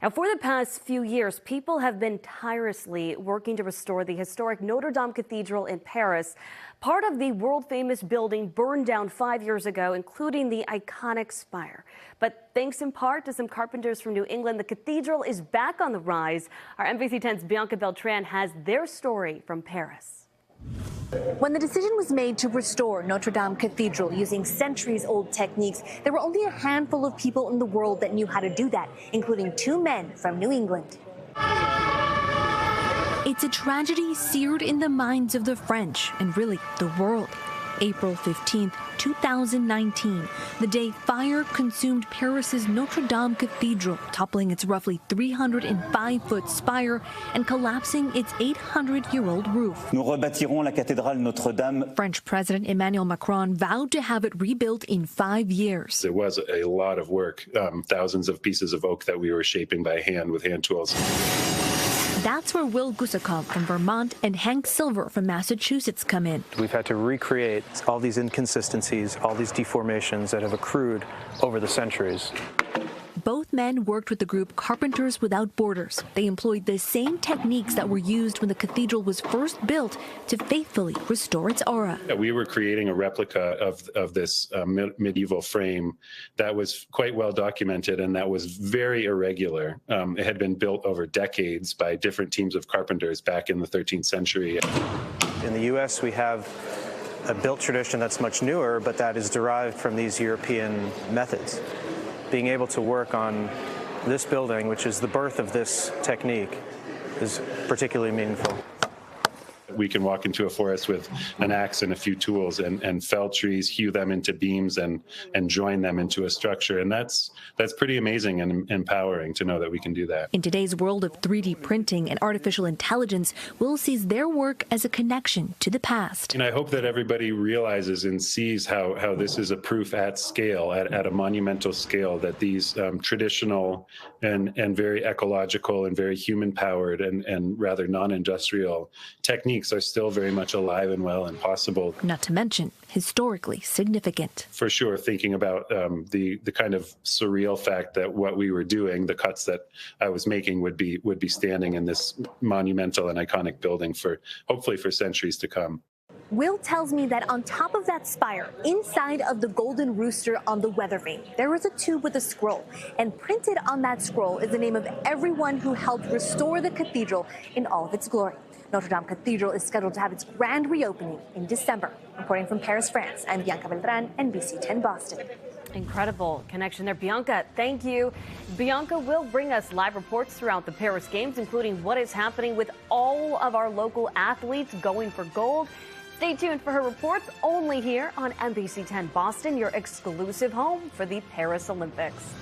Now, for the past few years, people have been tirelessly working to restore the historic Notre Dame Cathedral in Paris. Part of the world-famous building burned down 5 years ago, including the iconic spire. But thanks in part to some carpenters from New England, the cathedral is back on the rise. Our NBC 10's Bianca Beltran has their story from Paris. When the decision was made to restore Notre Dame Cathedral using centuries-old techniques, there were only a handful of people in the world that knew how to do that, including two men from New England. It's a tragedy seared in the minds of the French and really the world. April 15th, 2019, the day fire consumed Paris's Notre Dame Cathedral, toppling its roughly 305-foot spire and collapsing its 800-year-old roof. Nous rebâtirons la cathédrale Notre Dame. French President Emmanuel Macron vowed to have it rebuilt in 5 years. It was a lot of work, thousands of pieces of oak that we were shaping by hand with hand tools. That's where Will Gusakov from Vermont and Hank Silver from Massachusetts come in. We've had to recreate all these inconsistencies, all these deformations that have accrued over the centuries. Both men worked with the group Carpenters Without Borders. They employed the same techniques that were used when the cathedral was first built to faithfully restore its aura. We were creating a replica of this medieval frame that was quite well documented and that was very irregular. It had been built over decades by different teams of carpenters back in the 13th century. In the U.S., we have a built tradition that's much newer, but that is derived from these European methods. Being able to work on this building, which is the birth of this technique, is particularly meaningful. We can walk into a forest with an axe and a few tools and fell trees, hew them into beams and join them into a structure. And that's pretty amazing and empowering to know that we can do that. In today's world of 3D printing and artificial intelligence, Will sees their work as a connection to the past. And I hope that everybody realizes and sees how this is a proof at scale, at a monumental scale, that these traditional and very ecological and very human-powered and rather non-industrial techniques are still very much alive and well and possible. Not to mention historically significant. For sure, thinking about the kind of surreal fact that what we were doing, the cuts that I was making, would be standing in this monumental and iconic building for hopefully for centuries to come. Will tells me that on top of that spire, inside of the golden rooster on the weather vane, there is a tube with a scroll. And printed on that scroll is the name of everyone who helped restore the cathedral in all of its glory. Notre Dame Cathedral is scheduled to have its grand reopening in December. Reporting from Paris, France, I'm Bianca Beltran, NBC 10 Boston. Incredible connection there, Bianca. Thank you. Bianca will bring us live reports throughout the Paris Games, including what is happening with all of our local athletes going for gold. Stay tuned for her reports only here on NBC 10 Boston, your exclusive home for the Paris Olympics.